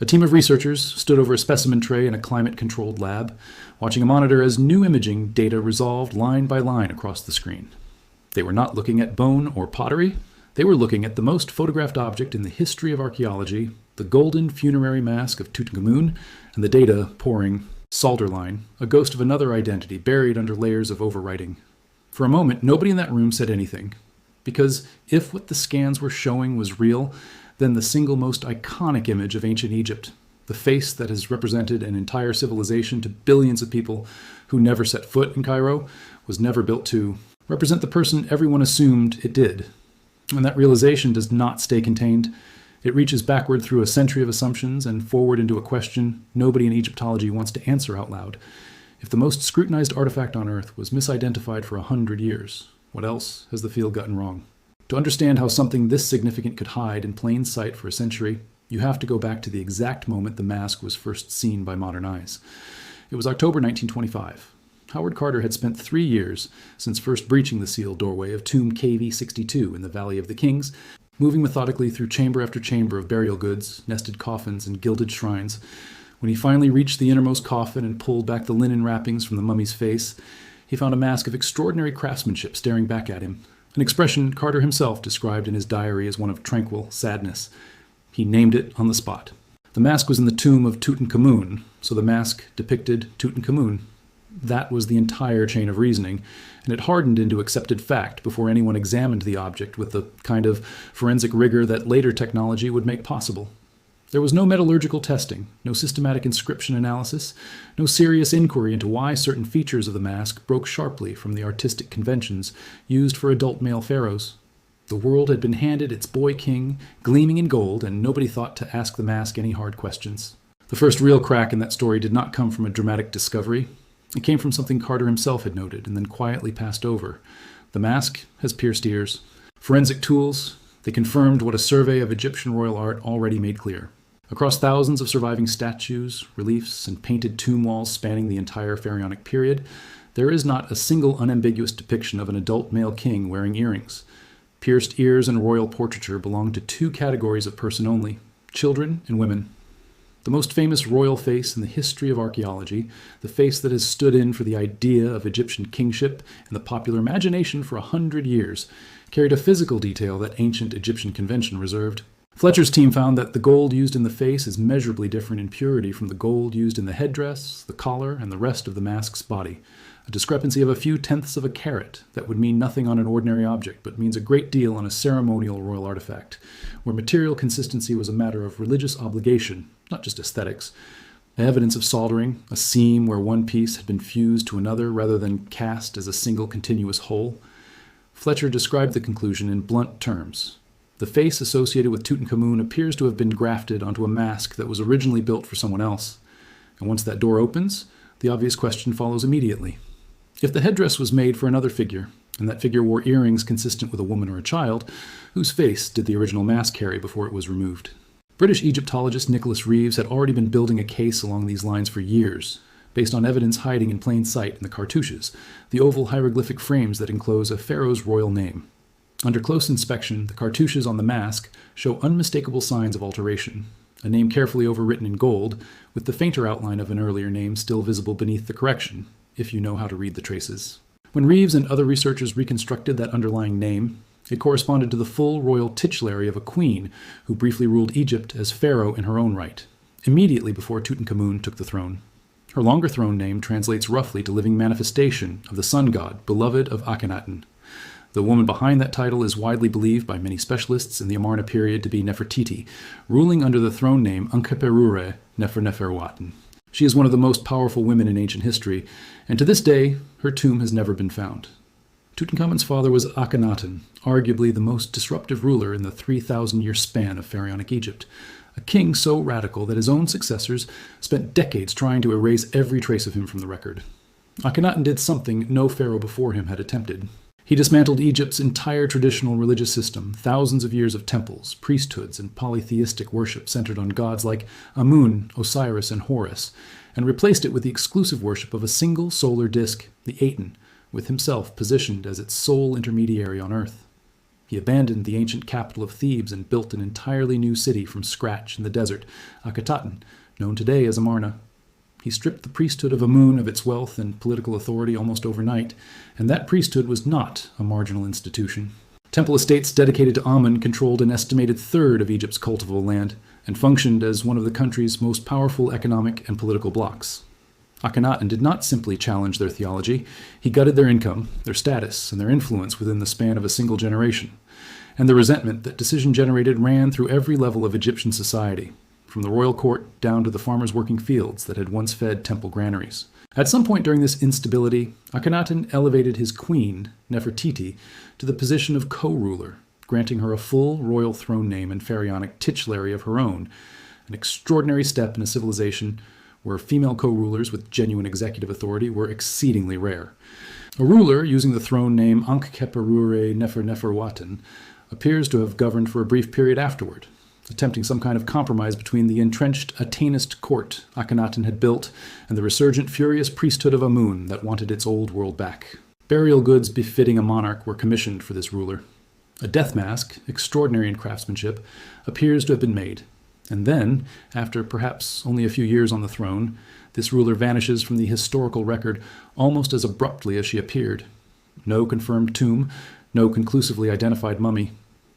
A team of researchers stood over a specimen tray in a climate-controlled lab, watching a monitor as new imaging data resolved line by line across the screen. They were not looking at bone or pottery. They were looking at the most photographed object in the history of archaeology, the golden funerary mask of Tutankhamun, and the data pouring solder line, a ghost of another identity buried under layers of overwriting. For a moment, nobody in that room said anything, because if what the scans were showing was real, then the single most iconic image of ancient Egypt, the face that has represented an entire civilization to billions of people who never set foot in Cairo, was never built to represent the person everyone assumed it did. And that realization does not stay contained. It reaches backward through a century of assumptions and forward into a question nobody in Egyptology wants to answer out loud. If the most scrutinized artifact on Earth was misidentified for 100 years, what else has the field gotten wrong? To understand how something this significant could hide in plain sight for a century, you have to go back to the exact moment the mask was first seen by modern eyes. It was October 1925. Howard Carter had spent 3 years since first breaching the sealed doorway of tomb KV-62 in the Valley of the Kings, moving methodically through chamber after chamber of burial goods, nested coffins, and gilded shrines. When he finally reached the innermost coffin and pulled back the linen wrappings from the mummy's face, he found a mask of extraordinary craftsmanship staring back at him, an expression Carter himself described in his diary as one of tranquil sadness. He named it on the spot. The mask was in the tomb of Tutankhamun, so the mask depicted Tutankhamun. That was the entire chain of reasoning, and it hardened into accepted fact before anyone examined the object with the kind of forensic rigor that later technology would make possible. There was no metallurgical testing, no systematic inscription analysis, no serious inquiry into why certain features of the mask broke sharply from the artistic conventions used for adult male pharaohs. The world had been handed its boy king, gleaming in gold, and nobody thought to ask the mask any hard questions. The first real crack in that story did not come from a dramatic discovery. It came from something Carter himself had noted and then quietly passed over. The mask has pierced ears. Forensic tools, they confirmed what a survey of Egyptian royal art already made clear. Across thousands of surviving statues, reliefs, and painted tomb walls spanning the entire pharaonic period, there is not a single unambiguous depiction of an adult male king wearing earrings. Pierced ears and royal portraiture belong to two categories of person only: children and women. The most famous royal face in the history of archaeology, the face that has stood in for the idea of Egyptian kingship and the popular imagination for 100 years, carried a physical detail that ancient Egyptian convention reserved. Fletcher's team found that the gold used in the face is measurably different in purity from the gold used in the headdress, the collar, and the rest of the mask's body. A discrepancy of a few tenths of a carat that would mean nothing on an ordinary object, but means a great deal on a ceremonial royal artifact, where material consistency was a matter of religious obligation, not just aesthetics. Evidence of soldering, a seam where one piece had been fused to another rather than cast as a single continuous whole. Fletcher described the conclusion in blunt terms. The face associated with Tutankhamun appears to have been grafted onto a mask that was originally built for someone else. And once that door opens, the obvious question follows immediately. If the headdress was made for another figure, and that figure wore earrings consistent with a woman or a child, whose face did the original mask carry before it was removed? British Egyptologist Nicholas Reeves had already been building a case along these lines for years, based on evidence hiding in plain sight in the cartouches, the oval hieroglyphic frames that enclose a pharaoh's royal name. Under close inspection, the cartouches on the mask show unmistakable signs of alteration, a name carefully overwritten in gold, with the fainter outline of an earlier name still visible beneath the correction, if you know how to read the traces. When Reeves and other researchers reconstructed that underlying name, it corresponded to the full royal titulary of a queen who briefly ruled Egypt as pharaoh in her own right, immediately before Tutankhamun took the throne. Her longer throne name translates roughly to living manifestation of the sun god, beloved of Akhenaten. The woman behind that title is widely believed by many specialists in the Amarna period to be Nefertiti, ruling under the throne name Ankeperure Neferneferuaten. She is one of the most powerful women in ancient history, and to this day, her tomb has never been found. Tutankhamun's father was Akhenaten, arguably the most disruptive ruler in the 3,000-year span of pharaonic Egypt, a king so radical that his own successors spent decades trying to erase every trace of him from the record. Akhenaten did something no pharaoh before him had attempted. He dismantled Egypt's entire traditional religious system, thousands of years of temples, priesthoods, and polytheistic worship centered on gods like Amun, Osiris, and Horus, and replaced it with the exclusive worship of a single solar disk, the Aten, with himself positioned as its sole intermediary on Earth. He abandoned the ancient capital of Thebes and built an entirely new city from scratch in the desert, Akhetaten, known today as Amarna. He stripped the priesthood of Amun of its wealth and political authority almost overnight, and that priesthood was not a marginal institution. Temple estates dedicated to Amun controlled an estimated third of Egypt's cultivable land and functioned as one of the country's most powerful economic and political blocs. Akhenaten did not simply challenge their theology, he gutted their income, their status, and their influence within the span of a single generation. And the resentment that decision generated ran through every level of Egyptian society, from the royal court down to the farmers working fields that had once fed temple granaries. At some point during this instability, Akhenaten elevated his queen, Nefertiti, to the position of co-ruler, granting her a full royal throne name and pharaonic titulary of her own, an extraordinary step in a civilization where female co-rulers with genuine executive authority were exceedingly rare. A ruler using the throne name Ankheperure Neferneferuaten appears to have governed for a brief period afterward, attempting some kind of compromise between the entrenched Atenist court Akhenaten had built and the resurgent furious priesthood of Amun that wanted its old world back. Burial goods befitting a monarch were commissioned for this ruler. A death mask, extraordinary in craftsmanship, appears to have been made. And then, after perhaps only a few years on the throne, this ruler vanishes from the historical record almost as abruptly as she appeared. No confirmed tomb, no conclusively identified mummy.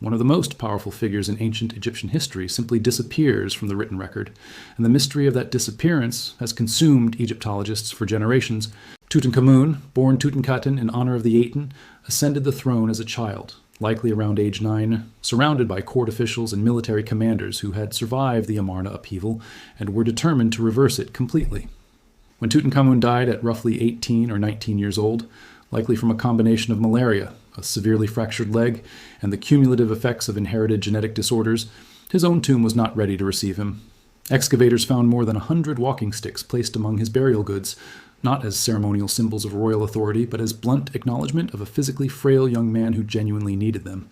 One of the most powerful figures in ancient Egyptian history simply disappears from the written record, and the mystery of that disappearance has consumed Egyptologists for generations. Tutankhamun, born Tutankhaten in honor of the Aten, ascended the throne as a child, likely around age 9, surrounded by court officials and military commanders who had survived the Amarna upheaval and were determined to reverse it completely. When Tutankhamun died at roughly 18 or 19 years old, likely from a combination of malaria, a severely fractured leg, and the cumulative effects of inherited genetic disorders, his own tomb was not ready to receive him. Excavators found more than 100 walking sticks placed among his burial goods, not as ceremonial symbols of royal authority, but as blunt acknowledgement of a physically frail young man who genuinely needed them.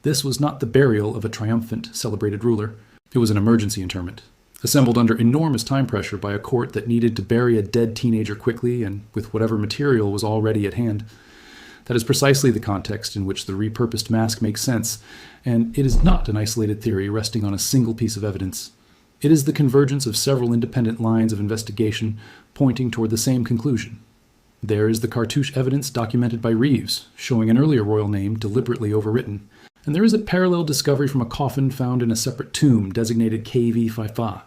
This was not the burial of a triumphant, celebrated ruler. It was an emergency interment, assembled under enormous time pressure by a court that needed to bury a dead teenager quickly and with whatever material was already at hand. That is precisely the context in which the repurposed mask makes sense, and it is not an isolated theory resting on a single piece of evidence. It is the convergence of several independent lines of investigation pointing toward the same conclusion. There is the cartouche evidence documented by Reeves, showing an earlier royal name deliberately overwritten. And there is a parallel discovery from a coffin found in a separate tomb designated KV55,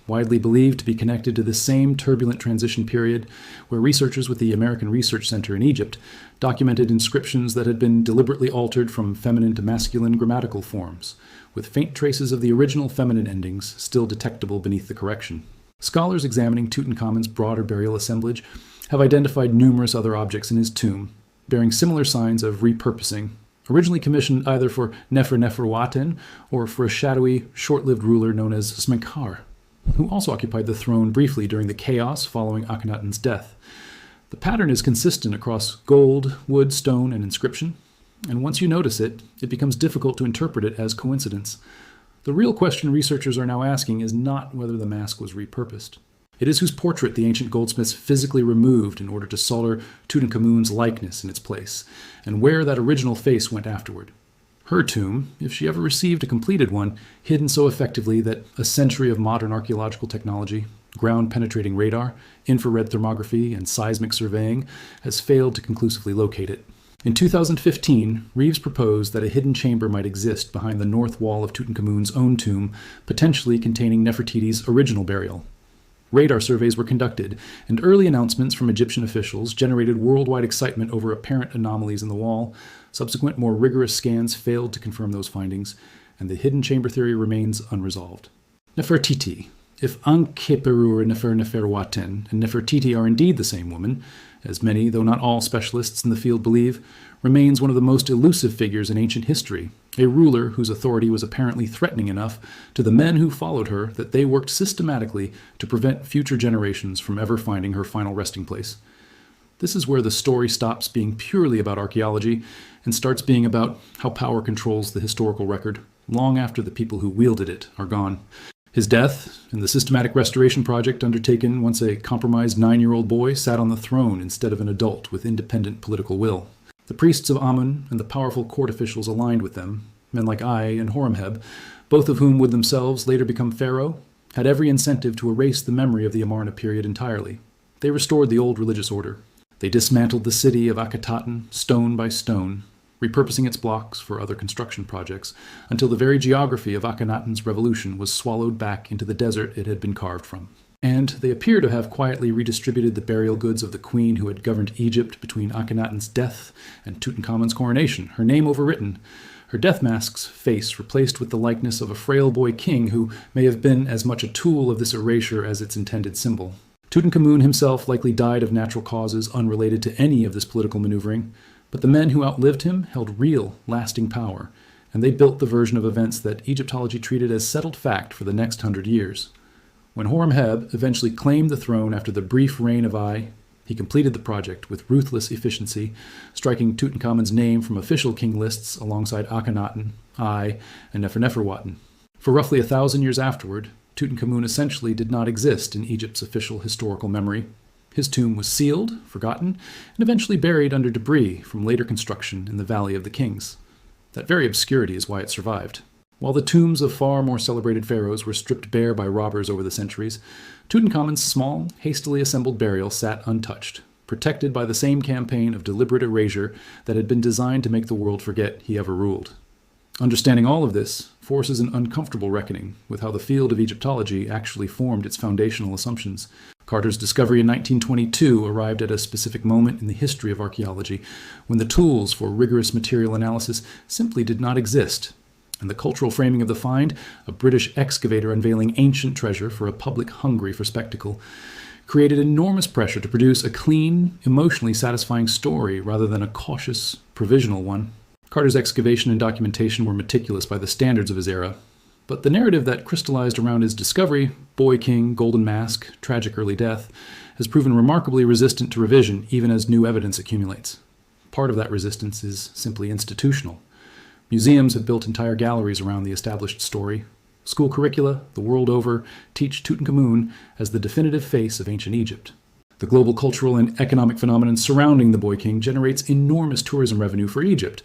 widely believed to be connected to the same turbulent transition period where researchers with the American Research Center in Egypt documented inscriptions that had been deliberately altered from feminine to masculine grammatical forms, with faint traces of the original feminine endings still detectable beneath the correction. Scholars examining Tutankhamun's broader burial assemblage have identified numerous other objects in his tomb, bearing similar signs of repurposing, originally commissioned either for Neferneferuaten or for a shadowy, short-lived ruler known as Smenkhar, who also occupied the throne briefly during the chaos following Akhenaten's death. The pattern is consistent across gold, wood, stone, and inscription, and once you notice it, it becomes difficult to interpret it as coincidence. The real question researchers are now asking is not whether the mask was repurposed. It is whose portrait the ancient goldsmiths physically removed in order to solder Tutankhamun's likeness in its place, and where that original face went afterward. Her tomb, if she ever received a completed one, hidden so effectively that a century of modern archaeological technology, ground-penetrating radar, infrared thermography, and seismic surveying has failed to conclusively locate it. In 2015, Reeves proposed that a hidden chamber might exist behind the north wall of Tutankhamun's own tomb, potentially containing Nefertiti's original burial. Radar surveys were conducted, and early announcements from Egyptian officials generated worldwide excitement over apparent anomalies in the wall. Subsequent, more rigorous scans failed to confirm those findings, and the hidden chamber theory remains unresolved. Nefertiti. If Ankheperure Neferneferuaten and Nefertiti are indeed the same woman, as many, though not all, specialists in the field believe, remains one of the most elusive figures in ancient history, a ruler whose authority was apparently threatening enough to the men who followed her that they worked systematically to prevent future generations from ever finding her final resting place. This is where the story stops being purely about archaeology and starts being about how power controls the historical record, long after the people who wielded it are gone. His death, and the systematic restoration project undertaken once a compromised 9-year-old boy sat on the throne instead of an adult with independent political will. The priests of Amun and the powerful court officials aligned with them, men like Ai and Horemheb, both of whom would themselves later become Pharaoh, had every incentive to erase the memory of the Amarna period entirely. They restored the old religious order. They dismantled the city of Akhetaten stone by stone, repurposing its blocks for other construction projects, until the very geography of Akhenaten's revolution was swallowed back into the desert it had been carved from. And they appear to have quietly redistributed the burial goods of the queen who had governed Egypt between Akhenaten's death and Tutankhamun's coronation, her name overwritten, her death mask's face replaced with the likeness of a frail boy king who may have been as much a tool of this erasure as its intended symbol. Tutankhamun himself likely died of natural causes unrelated to any of this political maneuvering, but the men who outlived him held real, lasting power, and they built the version of events that Egyptology treated as settled fact for the next 100 years. When Horemheb eventually claimed the throne after the brief reign of Ai, he completed the project with ruthless efficiency, striking Tutankhamun's name from official king lists alongside Akhenaten, Ai, and Neferneferuaten. For roughly 1,000 years afterward, Tutankhamun essentially did not exist in Egypt's official historical memory. His tomb was sealed, forgotten, and eventually buried under debris from later construction in the Valley of the Kings. That very obscurity is why it survived. While the tombs of far more celebrated pharaohs were stripped bare by robbers over the centuries, Tutankhamun's small, hastily assembled burial sat untouched, protected by the same campaign of deliberate erasure that had been designed to make the world forget he ever ruled. Understanding all of this forces an uncomfortable reckoning with how the field of Egyptology actually formed its foundational assumptions. Carter's discovery in 1922 arrived at a specific moment in the history of archaeology when the tools for rigorous material analysis simply did not exist, and the cultural framing of the find, a British excavator unveiling ancient treasure for a public hungry for spectacle, created enormous pressure to produce a clean, emotionally satisfying story rather than a cautious, provisional one. Carter's excavation and documentation were meticulous by the standards of his era, but the narrative that crystallized around his discovery, boy king, golden mask, tragic early death, has proven remarkably resistant to revision even as new evidence accumulates. Part of that resistance is simply institutional. Museums have built entire galleries around the established story. School curricula, the world over, teach Tutankhamun as the definitive face of ancient Egypt. The global cultural and economic phenomenon surrounding the boy king generates enormous tourism revenue for Egypt,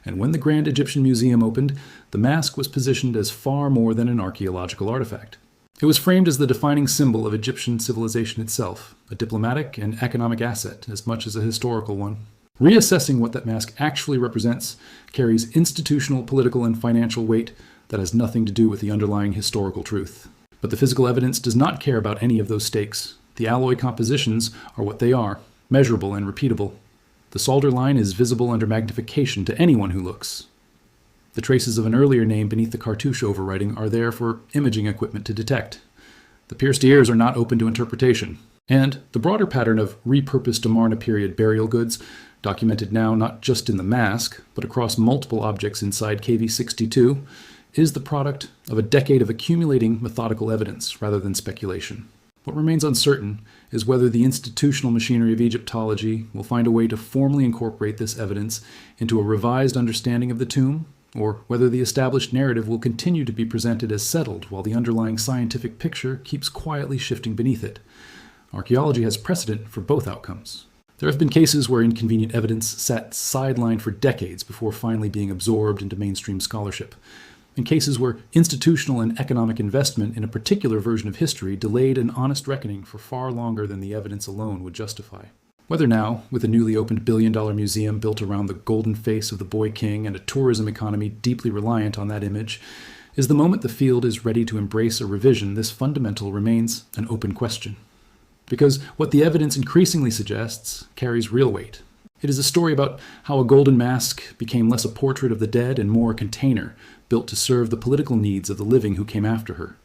and when the Grand Egyptian Museum opened, the mask was positioned as far more than an archaeological artifact. It was framed as the defining symbol of Egyptian civilization itself, a diplomatic and economic asset as much as a historical one. Reassessing what that mask actually represents carries institutional, political, and financial weight that has nothing to do with the underlying historical truth. But the physical evidence does not care about any of those stakes. The alloy compositions are what they are, measurable and repeatable. The solder line is visible under magnification to anyone who looks. The traces of an earlier name beneath the cartouche overwriting are there for imaging equipment to detect. The pierced ears are not open to interpretation. And the broader pattern of repurposed Amarna period burial goods, documented now not just in the mask, but across multiple objects inside KV-62, is the product of a decade of accumulating methodical evidence rather than speculation. What remains uncertain is whether the institutional machinery of Egyptology will find a way to formally incorporate this evidence into a revised understanding of the tomb, or whether the established narrative will continue to be presented as settled while the underlying scientific picture keeps quietly shifting beneath it. Archaeology has precedent for both outcomes. There have been cases where inconvenient evidence sat sidelined for decades before finally being absorbed into mainstream scholarship. In cases where institutional and economic investment in a particular version of history delayed an honest reckoning for far longer than the evidence alone would justify. Whether now, with a newly opened billion-dollar museum built around the golden face of the boy king and a tourism economy deeply reliant on that image, is the moment the field is ready to embrace a revision, this fundamental remains an open question. Because what the evidence increasingly suggests carries real weight. It is a story about how a golden mask became less a portrait of the dead and more a container, built to serve the political needs of the living who came after her.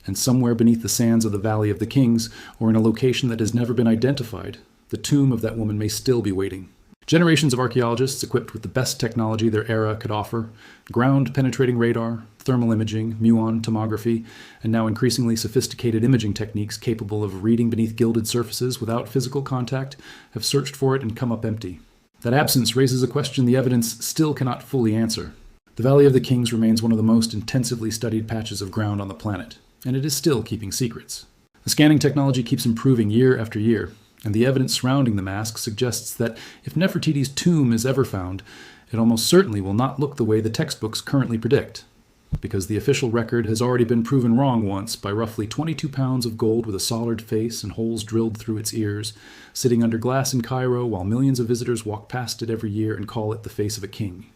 And somewhere beneath the sands of the Valley of the Kings, or in a location that has never been identified, the tomb of that woman may still be waiting. Generations of archaeologists equipped with the best technology their era could offer, ground-penetrating radar, thermal imaging, muon tomography, and now increasingly sophisticated imaging techniques capable of reading beneath gilded surfaces without physical contact, have searched for it and come up empty. That absence raises a question the evidence still cannot fully answer. The Valley of the Kings remains one of the most intensively studied patches of ground on the planet, and it is still keeping secrets. The scanning technology keeps improving year after year, And the evidence surrounding the mask suggests that if Nefertiti's tomb is ever found, it almost certainly will not look the way the textbooks currently predict, because the official record has already been proven wrong once by roughly 22 pounds of gold with a solid face and holes drilled through its ears, sitting under glass in Cairo while millions of visitors walk past it every year and call it the face of a king.